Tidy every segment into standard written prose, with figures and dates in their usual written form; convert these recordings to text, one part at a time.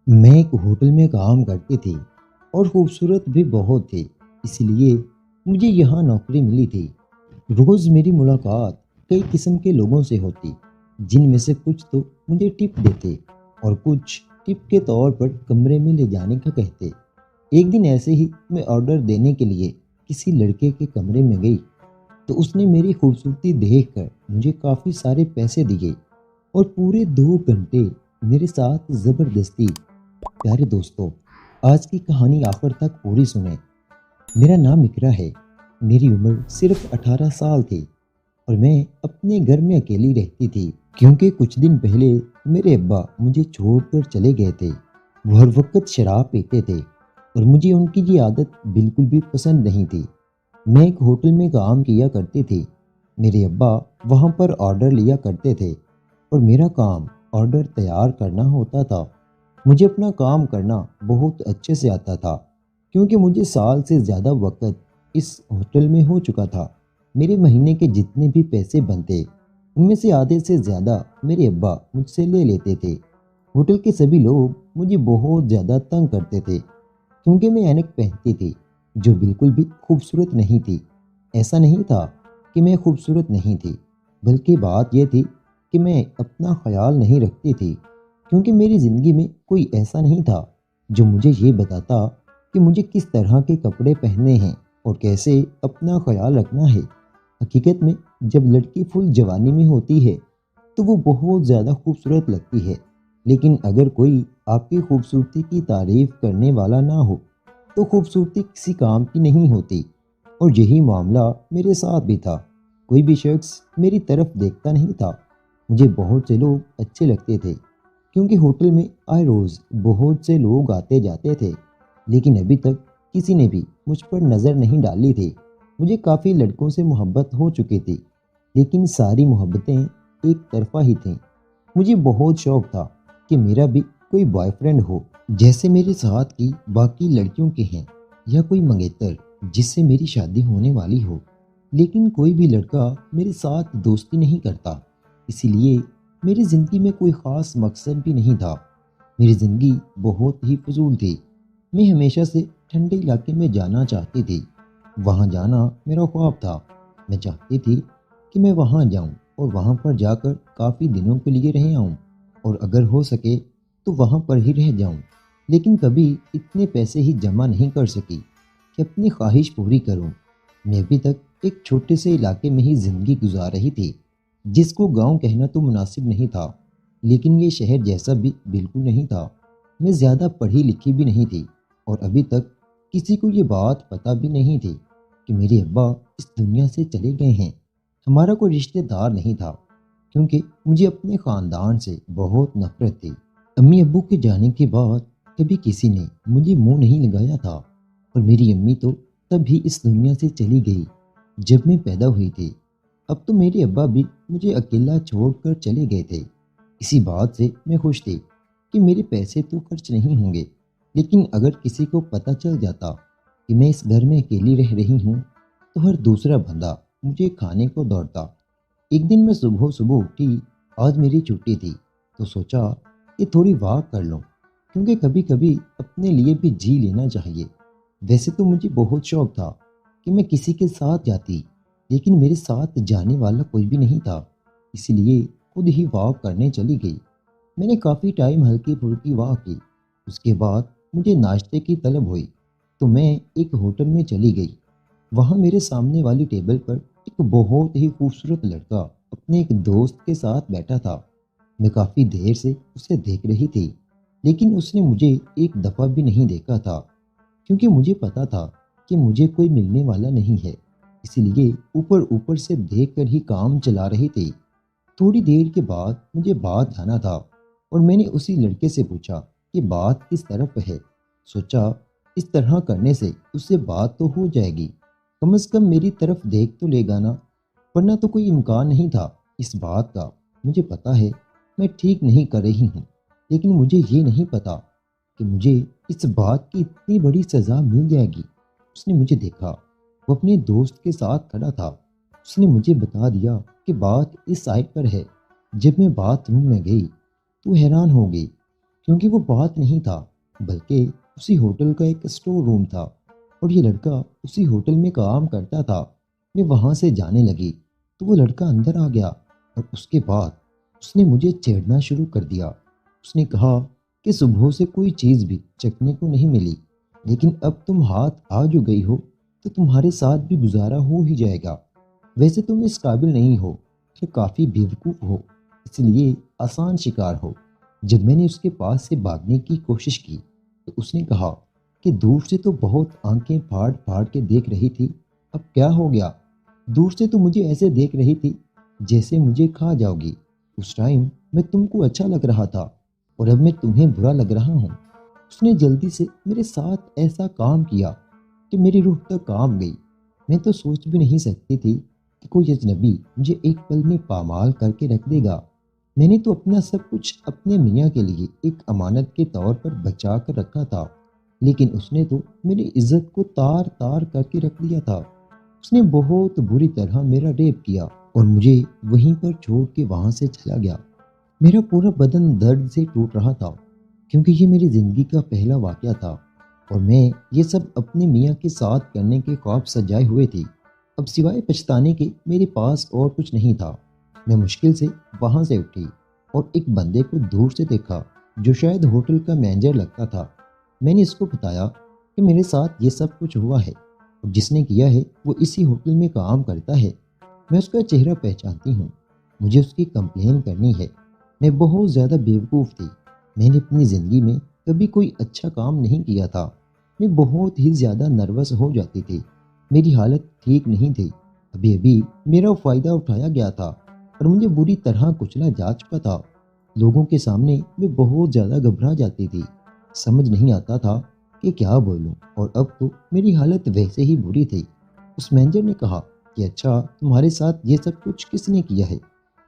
میں ایک ہوٹل میں کام کرتی تھی اور خوبصورت بھی بہت تھی، اس لیے مجھے یہاں نوکری ملی تھی۔ روز میری ملاقات کئی قسم کے لوگوں سے ہوتی، جن میں سے کچھ تو مجھے ٹپ دیتے اور کچھ ٹپ کے طور پر کمرے میں لے جانے کا کہتے۔ ایک دن ایسے ہی میں آرڈر دینے کے لیے کسی لڑکے کے کمرے میں گئی تو اس نے میری خوبصورتی دیکھ کر مجھے کافی سارے پیسے دیے اور پورے 2 گھنٹے میرے ساتھ زبردستی۔ پیارے دوستوں، آج کی کہانی آخر تک پوری سنیں۔ میرا نام اقرا ہے، میری عمر صرف 18 سال تھی اور میں اپنے گھر میں اکیلی رہتی تھی کیونکہ کچھ دن پہلے میرے ابا مجھے چھوڑ کر چلے گئے تھے۔ وہ ہر وقت شراب پیتے تھے اور مجھے ان کی یہ عادت بالکل بھی پسند نہیں تھی۔ میں ایک ہوٹل میں کام کیا کرتی تھی، میرے ابا وہاں پر آرڈر لیا کرتے تھے اور میرا کام آرڈر تیار کرنا ہوتا تھا۔ مجھے اپنا کام کرنا بہت اچھے سے آتا تھا کیونکہ مجھے سال سے زیادہ وقت اس ہوٹل میں ہو چکا تھا۔ میرے مہینے کے جتنے بھی پیسے بنتے ان میں سے آدھے سے زیادہ میرے ابا مجھ سے لے لیتے تھے۔ ہوٹل کے سبھی لوگ مجھے بہت زیادہ تنگ کرتے تھے کیونکہ میں اینک پہنتی تھی جو بالکل بھی خوبصورت نہیں تھی۔ ایسا نہیں تھا کہ میں خوبصورت نہیں تھی، بلکہ بات یہ تھی کہ میں اپنا خیال نہیں رکھتی تھی کیونکہ میری زندگی میں کوئی ایسا نہیں تھا جو مجھے یہ بتاتا کہ مجھے کس طرح کے کپڑے پہننے ہیں اور کیسے اپنا خیال رکھنا ہے۔ حقیقت میں جب لڑکی فل جوانی میں ہوتی ہے تو وہ بہت زیادہ خوبصورت لگتی ہے، لیکن اگر کوئی آپ کی خوبصورتی کی تعریف کرنے والا نہ ہو تو خوبصورتی کسی کام کی نہیں ہوتی۔ اور یہی معاملہ میرے ساتھ بھی تھا۔ کوئی بھی شخص میری طرف دیکھتا نہیں تھا۔ مجھے بہت سے لوگ اچھے لگتے تھے کیونکہ ہوٹل میں آئے روز بہت سے لوگ آتے جاتے تھے، لیکن ابھی تک کسی نے بھی مجھ پر نظر نہیں ڈالی تھی۔ مجھے کافی لڑکوں سے محبت ہو چکی تھی، لیکن ساری محبتیں ایک طرفہ ہی تھیں۔ مجھے بہت شوق تھا کہ میرا بھی کوئی بوائے فرینڈ ہو جیسے میرے ساتھ کی باقی لڑکیوں کے ہیں، یا کوئی منگیتر جس سے میری شادی ہونے والی ہو، لیکن کوئی بھی لڑکا میرے ساتھ دوستی نہیں کرتا۔ اسی لیے میری زندگی میں کوئی خاص مقصد بھی نہیں تھا۔ میری زندگی بہت ہی فضول تھی۔ میں ہمیشہ سے ٹھنڈے علاقے میں جانا چاہتی تھی، وہاں جانا میرا خواب تھا۔ میں چاہتی تھی کہ میں وہاں جاؤں اور وہاں پر جا کر کافی دنوں کے لیے رہ آؤں اور اگر ہو سکے تو وہاں پر ہی رہ جاؤں، لیکن کبھی اتنے پیسے ہی جمع نہیں کر سکی کہ اپنی خواہش پوری کروں۔ میں ابھی تک ایک چھوٹے سے علاقے میں ہی زندگی گزار رہی تھی جس کو گاؤں کہنا تو مناسب نہیں تھا، لیکن یہ شہر جیسا بھی بالکل نہیں تھا۔ میں زیادہ پڑھی لکھی بھی نہیں تھی اور ابھی تک کسی کو یہ بات پتہ بھی نہیں تھی کہ میرے ابا اس دنیا سے چلے گئے ہیں۔ ہمارا کوئی رشتہ دار نہیں تھا کیونکہ مجھے اپنے خاندان سے بہت نفرت تھی۔ امی ابو کے جانے کے بعد کبھی کسی نے مجھے منہ نہیں لگایا تھا اور میری امی تو تب ہی اس دنیا سے چلی گئی جب میں پیدا ہوئی تھی۔ اب تو میرے ابا بھی مجھے اکیلا چھوڑ کر چلے گئے تھے۔ اسی بات سے میں خوش تھی کہ میرے پیسے تو خرچ نہیں ہوں گے، لیکن اگر کسی کو پتہ چل جاتا کہ میں اس گھر میں اکیلی رہ رہی ہوں تو ہر دوسرا بندہ مجھے کھانے کو دوڑتا۔ ایک دن میں صبح صبح اٹھی، آج میری چھٹی تھی تو سوچا کہ تھوڑی واک کر لوں کیونکہ کبھی کبھی اپنے لیے بھی جی لینا چاہیے۔ ویسے تو مجھے بہت شوق تھا کہ میں کسی کے ساتھ جاتی، لیکن میرے ساتھ جانے والا کوئی بھی نہیں تھا، اسی لیے خود ہی واک کرنے چلی گئی۔ میں نے کافی ٹائم ہلکی پھلکی واک کی۔ اس کے بعد مجھے ناشتے کی طلب ہوئی تو میں ایک ہوٹل میں چلی گئی۔ وہاں میرے سامنے والی ٹیبل پر ایک بہت ہی خوبصورت لڑکا اپنے ایک دوست کے ساتھ بیٹھا تھا۔ میں کافی دیر سے اسے دیکھ رہی تھی، لیکن اس نے مجھے ایک دفعہ بھی نہیں دیکھا تھا کیونکہ مجھے پتا تھا کہ مجھے کوئی ملنے والا نہیں ہے، اسی لیے اوپر اوپر سے دیکھ کر ہی کام چلا رہی تھی۔ تھوڑی دیر کے بعد مجھے بات جانا تھا اور میں نے اسی لڑکے سے پوچھا کہ بات کس طرف ہے۔ سوچا اس طرح کرنے سے اس سے بات تو ہو جائے گی، کم از کم میری طرف دیکھ تو لے گا نا، ورنہ تو کوئی امکان نہیں تھا اس بات کا۔ مجھے پتا ہے میں ٹھیک نہیں کر رہی ہوں، لیکن مجھے یہ نہیں پتا کہ مجھے اس بات کی اتنی بڑی سزا مل جائے گی۔ اس نے مجھے دیکھا، وہ اپنے دوست کے ساتھ کھڑا تھا۔ اس نے مجھے بتا دیا کہ بات اس سائٹ پر ہے۔ جب میں باتھ روم میں گئی تو حیران ہو گئی کیونکہ وہ بات نہیں تھا بلکہ اسی ہوٹل کا ایک اسٹور روم تھا اور یہ لڑکا اسی ہوٹل میں کام کرتا تھا۔ میں وہاں سے جانے لگی تو وہ لڑکا اندر آ گیا اور اس کے بعد اس نے مجھے چھیڑنا شروع کر دیا۔ اس نے کہا کہ صبح سے کوئی چیز بھی چکھنے کو نہیں ملی، لیکن اب تم ہاتھ آ جو گئی ہو تو تمہارے ساتھ بھی گزارا ہو ہی جائے گا۔ ویسے تم اس قابل نہیں ہو کہ کافی بیوقوف ہو، اس لیے آسان شکار ہو۔ جب میں نے اس کے پاس سے بھاگنے کی کوشش کی تو اس نے کہا کہ دور سے تو بہت آنکھیں پھاڑ پھاڑ کے دیکھ رہی تھی، اب کیا ہو گیا؟ دور سے تو مجھے ایسے دیکھ رہی تھی جیسے مجھے کھا جاؤ گی۔ اس ٹائم میں تم کو اچھا لگ رہا تھا اور اب میں تمہیں برا لگ رہا ہوں۔ اس نے جلدی سے میرے ساتھ ایسا کام کیا کہ میری روح تک کام گئی۔ میں تو سوچ بھی نہیں سکتی تھی کہ کوئی اجنبی مجھے ایک پل میں پامال کر کے رکھ دے گا۔ میں نے تو اپنا سب کچھ اپنے میاں کے لیے ایک امانت کے طور پر بچا کر رکھا تھا، لیکن اس نے تو میری عزت کو تار تار کر کے رکھ دیا تھا۔ اس نے بہت بری طرح میرا ریپ کیا اور مجھے وہیں پر چھوڑ کے وہاں سے چلا گیا۔ میرا پورا بدن درد سے ٹوٹ رہا تھا کیونکہ یہ میری زندگی کا پہلا واقعہ تھا اور میں یہ سب اپنے میاں کے ساتھ کرنے کے خواب سجائے ہوئے تھی۔ اب سوائے پچھتانے کے میرے پاس اور کچھ نہیں تھا۔ میں مشکل سے وہاں سے اٹھی اور ایک بندے کو دور سے دیکھا جو شاید ہوٹل کا مینیجر لگتا تھا۔ میں نے اس کو بتایا کہ میرے ساتھ یہ سب کچھ ہوا ہے اور جس نے کیا ہے وہ اسی ہوٹل میں کام کرتا ہے۔ میں اس کا چہرہ پہچانتی ہوں، مجھے اس کی کمپلین کرنی ہے۔ میں بہت زیادہ بیوقوف تھی، میں نے اپنی زندگی میں کبھی کوئی اچھا کام نہیں کیا تھا۔ میں بہت ہی زیادہ نروس ہو جاتی تھی، میری حالت ٹھیک نہیں تھی۔ ابھی ابھی میرا فائدہ اٹھایا گیا تھا اور مجھے بری طرح کچلا جا چکا تھا۔ لوگوں کے سامنے میں بہت زیادہ گھبرا جاتی تھی، سمجھ نہیں آتا تھا کہ کیا بولوں، اور اب تو میری حالت ویسے ہی بری تھی۔ اس مینیجر نے کہا کہ اچھا تمہارے ساتھ یہ سب کچھ کس نے کیا ہے؟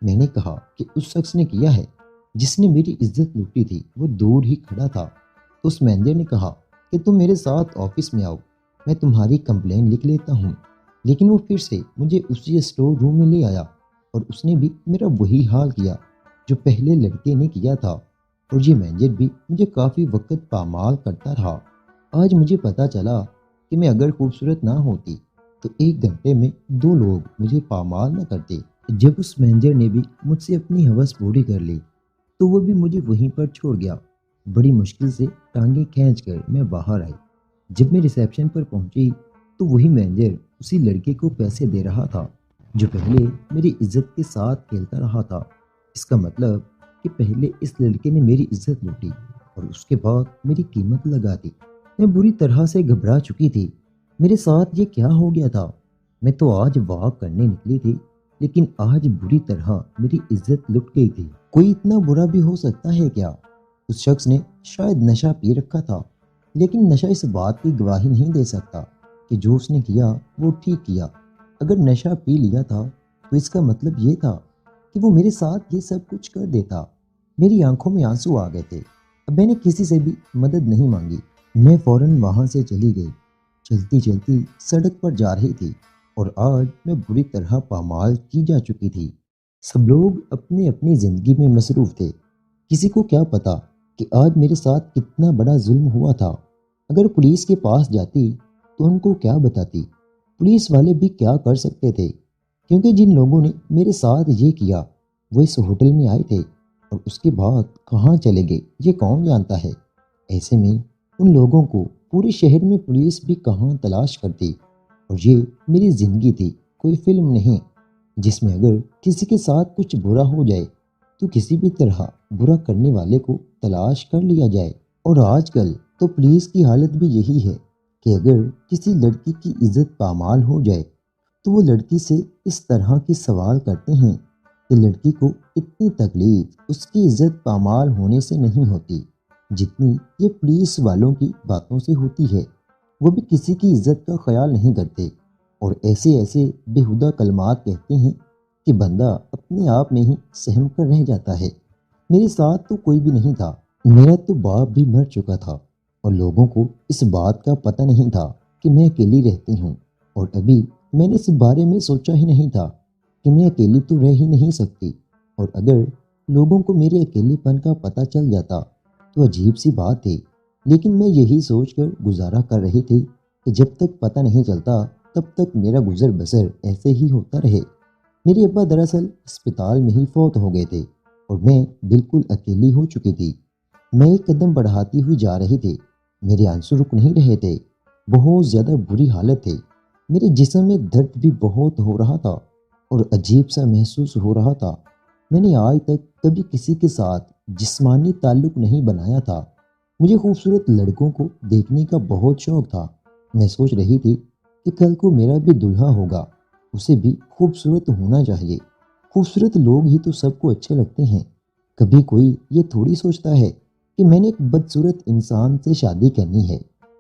میں نے کہا کہ اس شخص نے کیا ہے جس نے میری عزت لوٹی تھی، وہ دور ہی کھڑا تھا۔ تو اس مینیجر نے کہا کہ تم میرے ساتھ آفس میں آؤ، میں تمہاری کمپلین لکھ لیتا ہوں۔ لیکن وہ پھر سے مجھے اسی اسٹور روم میں لے آیا اور اس نے بھی میرا وہی حال کیا جو پہلے لڑکے نے کیا تھا، اور یہ مینیجر بھی مجھے کافی وقت پامال کرتا رہا۔ آج مجھے پتا چلا کہ میں اگر خوبصورت نہ ہوتی تو 1 گھنٹے میں 2 لوگ مجھے پامال نہ کرتے۔ جب اس مینیجر نے بھی مجھ سے اپنی ہوس پوری کر لی تو وہ بھی مجھے وہیں پر چھوڑ گیا۔ بڑی مشکل سے ٹانگیں کھینچ کر میں باہر آئی۔ جب میں ریسیپشن پر پہنچی تو وہی مینیجر اسی لڑکے کو پیسے دے رہا تھا جو پہلے میری عزت کے ساتھ کھیلتا رہا تھا۔ اس کا مطلب کہ پہلے اس لڑکے نے میری عزت لوٹی اور اس کے بعد میری قیمت لگا دی۔ میں بری طرح سے گھبرا چکی تھی، میرے ساتھ یہ کیا ہو گیا تھا؟ میں تو آج واک کرنے نکلی تھی، لیکن آج بری طرح میری عزت لٹ گئی تھی۔ کوئی اتنا برا بھی ہو سکتا ہے کیا؟ اس شخص نے شاید نشہ پی رکھا تھا، لیکن نشہ اس بات کی گواہی نہیں دے سکتا کہ جو اس نے کیا وہ ٹھیک کیا۔ اگر نشہ پی لیا تھا تو اس کا مطلب یہ تھا کہ وہ میرے ساتھ یہ سب کچھ کر دیتا۔ میری آنکھوں میں آنسو آ گئے تھے۔ اب میں نے کسی سے بھی مدد نہیں مانگی، میں فوراً وہاں سے چلی گئی۔ چلتی چلتی سڑک پر جا رہی تھی اور آج میں بری طرح پامال کی جا چکی تھی۔ سب لوگ اپنی اپنی زندگی میں مصروف تھے، کسی کو کیا پتا کہ آج میرے ساتھ کتنا بڑا ظلم ہوا تھا۔ اگر پولیس کے پاس جاتی تو ان کو کیا بتاتی؟ پولیس والے بھی کیا کر سکتے تھے؟ کیونکہ جن لوگوں نے میرے ساتھ یہ کیا وہ اس ہوٹل میں آئے تھے اور اس کے بعد کہاں چلے گئے یہ کون جانتا ہے۔ ایسے میں ان لوگوں کو پورے شہر میں پولیس بھی کہاں تلاش کرتی، اور یہ میری زندگی تھی، کوئی فلم نہیں جس میں اگر کسی کے ساتھ کچھ برا ہو جائے تو کسی بھی طرح برا کرنے والے کو تلاش کر لیا جائے۔ اور آج کل تو پولیس کی حالت بھی یہی ہے کہ اگر کسی لڑکی کی عزت پامال ہو جائے تو وہ لڑکی سے اس طرح کے سوال کرتے ہیں کہ لڑکی کو اتنی تکلیف اس کی عزت پامال ہونے سے نہیں ہوتی جتنی یہ پولیس والوں کی باتوں سے ہوتی ہے۔ وہ بھی کسی کی عزت کا خیال نہیں کرتے اور ایسے ایسے بےہودہ کلمات کہتے ہیں کہ بندہ اپنے آپ میں ہی سہم کر رہ جاتا ہے۔ میرے ساتھ تو کوئی بھی نہیں تھا، میرا تو باپ بھی مر چکا تھا اور لوگوں کو اس بات کا پتہ نہیں تھا کہ میں اکیلی رہتی ہوں، اور ابھی میں نے اس بارے میں سوچا ہی نہیں تھا کہ میں اکیلی تو رہ ہی نہیں سکتی، اور اگر لوگوں کو میرے اکیلے پن کا پتہ چل جاتا تو عجیب سی بات تھی، لیکن میں یہی سوچ کر گزارا کر رہی تھی کہ جب تک پتہ نہیں چلتا تب تک میرا گزر بسر ایسے ہی ہوتا رہے۔ میرے ابا دراصل اسپتال میں ہی فوت ہو گئے تھے اور میں بالکل اکیلی ہو چکی تھی۔ میں ایک قدم بڑھاتی ہوئی جا رہی تھی، میرے آنسو رک نہیں رہے تھے، بہت زیادہ بری حالت تھی۔ میرے جسم میں درد بھی بہت ہو رہا تھا اور عجیب سا محسوس ہو رہا تھا۔ میں نے آج تک کبھی کسی کے ساتھ جسمانی تعلق نہیں بنایا تھا۔ مجھے خوبصورت لڑکوں کو دیکھنے کا بہت شوق تھا۔ میں سوچ رہی تھی کہ کل کو میرا بھی دلہا ہوگا، اسے بھی خوبصورت ہونا چاہیے۔ خوبصورت لوگ ہی تو سب کو اچھے لگتے ہیں۔ کبھی کوئی یہ تھوڑی سوچتا ہے کہ میں نے ایک بدصورت انسان سے شادی کرنی ہے۔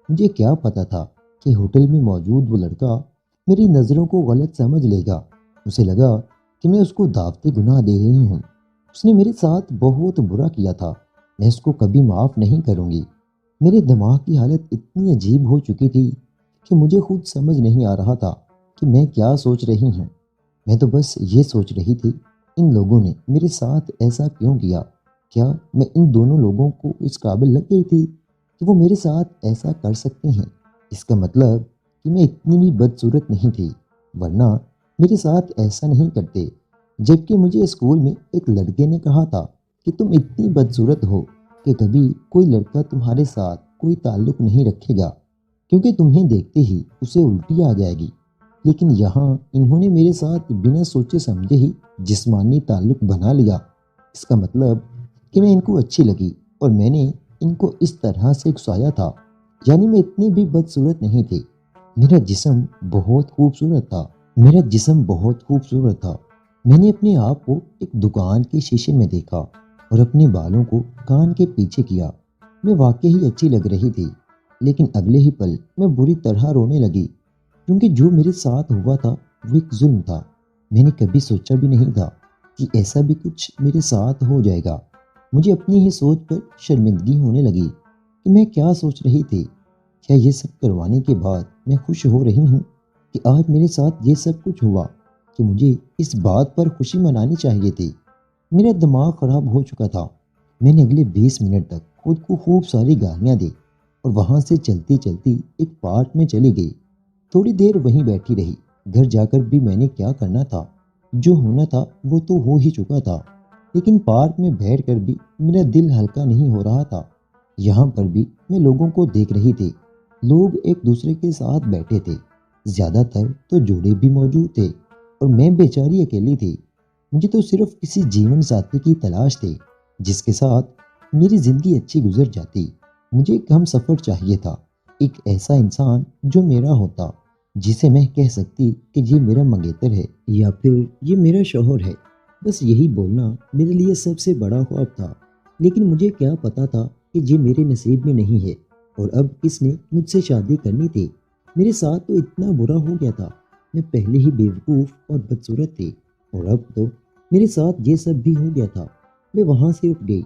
مجھے کیا پتا تھا کہ ہوٹل میں موجود وہ لڑکا میری نظروں کو غلط سمجھ لے گا۔ اسے لگا کہ میں اس کو دعوت گناہ دے رہی ہوں۔ اس نے میرے ساتھ بہت برا کیا تھا، میں اس کو کبھی معاف نہیں کروں گی۔ میرے دماغ کی حالت اتنی عجیب ہو چکی تھی کہ مجھے خود سمجھ نہیں آ رہا تھا کہ میں کیا سوچ رہی ہوں۔ میں تو بس یہ سوچ رہی تھی، ان لوگوں نے میرے ساتھ ایسا کیوں کیا؟ کیا میں ان دونوں لوگوں کو اس قابل لگ گئی تھی کہ وہ میرے ساتھ ایسا کر سکتے ہیں؟ اس کا مطلب کہ میں اتنی بھی بدصورت نہیں تھی، ورنہ میرے ساتھ ایسا نہیں کرتے۔ جبکہ مجھے اسکول میں ایک لڑکے نے کہا تھا کہ تم اتنی بدصورت ہو کہ کبھی کوئی لڑکا تمہارے ساتھ کوئی تعلق نہیں رکھے گا، کیونکہ تمہیں دیکھتے ہی اسے الٹی آ جائے گی۔ لیکن یہاں انہوں نے میرے ساتھ بنا سوچے سمجھے ہی جسمانی تعلق بنا لیا۔ اس کا مطلب کہ میں ان کو اچھی لگی اور میں نے ان کو اس طرح سے اکسایا تھا۔ یعنی میں اتنی بھی بدصورت نہیں تھی۔ میرا جسم بہت خوبصورت تھا، میرا جسم بہت خوبصورت تھا۔ میں نے اپنے آپ کو ایک دکان کے شیشے میں دیکھا اور اپنے بالوں کو کان کے پیچھے کیا۔ میں واقعی اچھی لگ رہی تھی، لیکن اگلے ہی پل میں بری طرح رونے لگی، کیونکہ جو میرے ساتھ ہوا تھا وہ ایک ظلم تھا۔ میں نے کبھی سوچا بھی نہیں تھا کہ ایسا بھی کچھ میرے ساتھ ہو جائے گا۔ مجھے اپنی ہی سوچ پر شرمندگی ہونے لگی کہ میں کیا سوچ رہی تھی۔ کیا یہ سب کروانے کے بعد میں خوش ہو رہی ہوں کہ آج میرے ساتھ یہ سب کچھ ہوا کہ مجھے اس بات پر خوشی منانی چاہیے تھی؟ میرا دماغ خراب ہو چکا تھا۔ میں نے اگلے 20 منٹ تک خود کو خوب ساری گالیاں دی اور وہاں سے چلتی چلتی ایک پارک میں چلی گئی۔ تھوڑی دیر وہیں بیٹھی رہی۔ گھر جا کر بھی میں نے کیا کرنا تھا، جو ہونا تھا وہ تو ہو ہی چکا تھا، لیکن پارک میں بیٹھ کر بھی میرا دل ہلکا نہیں ہو رہا تھا۔ یہاں پر بھی میں لوگوں کو دیکھ رہی تھی۔ لوگ ایک دوسرے کے ساتھ بیٹھے تھے، زیادہ تر تو جوڑے بھی موجود تھے اور میں بیچاری اکیلی تھی۔ مجھے تو صرف کسی جیون ساتھی کی تلاش تھی جس کے ساتھ میری زندگی اچھی گزر جاتی۔ مجھے ایک ہم سفر چاہیے تھا، ایک ایسا انسان جو میرا ہوتا، جسے میں کہہ سکتی کہ یہ میرا منگیتر ہے یا پھر یہ میرا شوہر ہے۔ بس یہی بولنا میرے لیے سب سے بڑا خواب تھا، لیکن مجھے کیا پتا تھا کہ یہ میرے نصیب میں نہیں ہے اور اب کس نے مجھ سے شادی کرنی تھی۔ میرے ساتھ تو اتنا برا ہو گیا تھا، میں پہلے ہی بیوقوف اور بدصورت تھی اور اب تو میرے ساتھ یہ سب بھی ہو گیا تھا۔ میں وہاں سے اٹھ گئی۔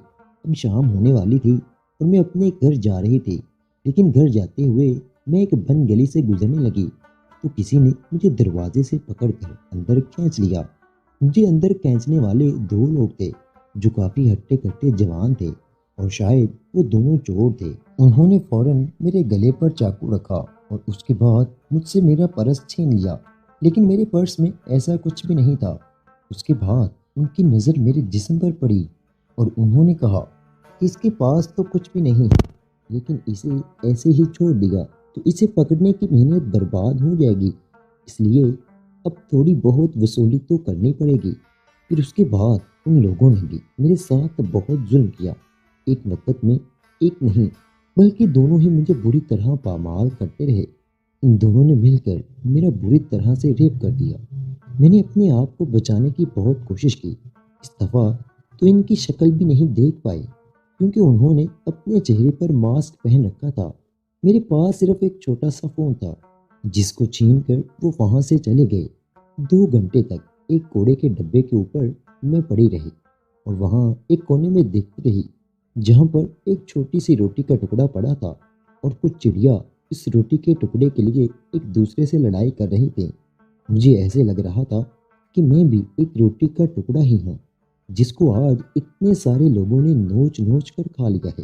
اب شام ہونے والی تھی اور میں اپنے گھر جا رہی تھی، لیکن گھر جاتے ہوئے میں ایک بند گلی سے گزرنے لگی تو کسی نے مجھے دروازے سے پکڑ کر اندر کھینچ لیا۔ مجھے اندر کھینچنے والے دو لوگ تھے جو کافی ہٹے کٹے جوان تھے اور شاید وہ دونوں چور تھے۔ انہوں نے فوراً میرے گلے پر چاقو رکھا اور اس کے بعد مجھ سے میرا پرس چھین لیا، لیکن میرے پرس میں ایسا کچھ بھی نہیں تھا۔ اس کے بعد ان کی نظر میرے جسم پر پڑی اور انہوں نے کہا کہ اس کے پاس تو کچھ بھی نہیں ہے، لیکن اسے ایسے ہی چھوڑ دیا تو اسے پکڑنے کی محنت برباد ہو جائے گی، اس لیے اب تھوڑی بہت وصولی تو کرنی پڑے گی۔ پھر اس کے بعد ان لوگوں نے بھی میرے ساتھ بہت ظلم کیا۔ ایک وقت میں ایک نہیں بلکہ دونوں ہی مجھے بری طرح پامال کرتے رہے۔ ان دونوں نے مل کر میرا بری طرح سے ریپ کر دیا۔ میں نے اپنے آپ کو بچانے کی بہت کوشش کی۔ اس دفعہ تو ان کی شکل بھی نہیں دیکھ پائی کیونکہ انہوں نے اپنے چہرے پر ماسک پہن رکھا تھا۔ میرے پاس صرف ایک چھوٹا سا فون تھا جس کو چھین کر وہ وہاں سے چلے گئے۔ 2 گھنٹے تک ایک کوڑے کے ڈبے کے اوپر میں پڑی رہی اور وہاں ایک کونے میں دیکھتی رہی جہاں پر ایک چھوٹی سی روٹی کا ٹکڑا پڑا تھا اور کچھ چڑیا اس روٹی کے ٹکڑے کے لیے ایک دوسرے سے لڑائی کر رہی تھیں۔ مجھے ایسے لگ رہا تھا کہ میں بھی ایک روٹی کا ٹکڑا ہی ہوں جس کو آج اتنے سارے لوگوں نے نوچ نوچ کر کھا لیا ہے۔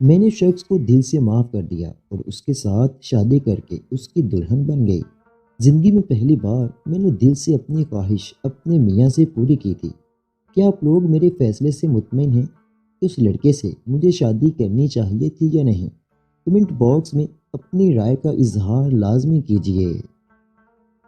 میں نے شخص کو دل سے معاف کر دیا اور اس کے ساتھ شادی کر کے اس کی دلہن بن گئی۔ زندگی میں پہلی بار میں نے دل سے اپنی خواہش اپنے میاں سے پوری کی تھی۔ کیا آپ لوگ میرے فیصلے سے مطمئن ہیں کہ اس لڑکے سے مجھے شادی کرنی چاہیے تھی یا نہیں؟ کمنٹ باکس میں اپنی رائے کا اظہار لازمی کیجیے۔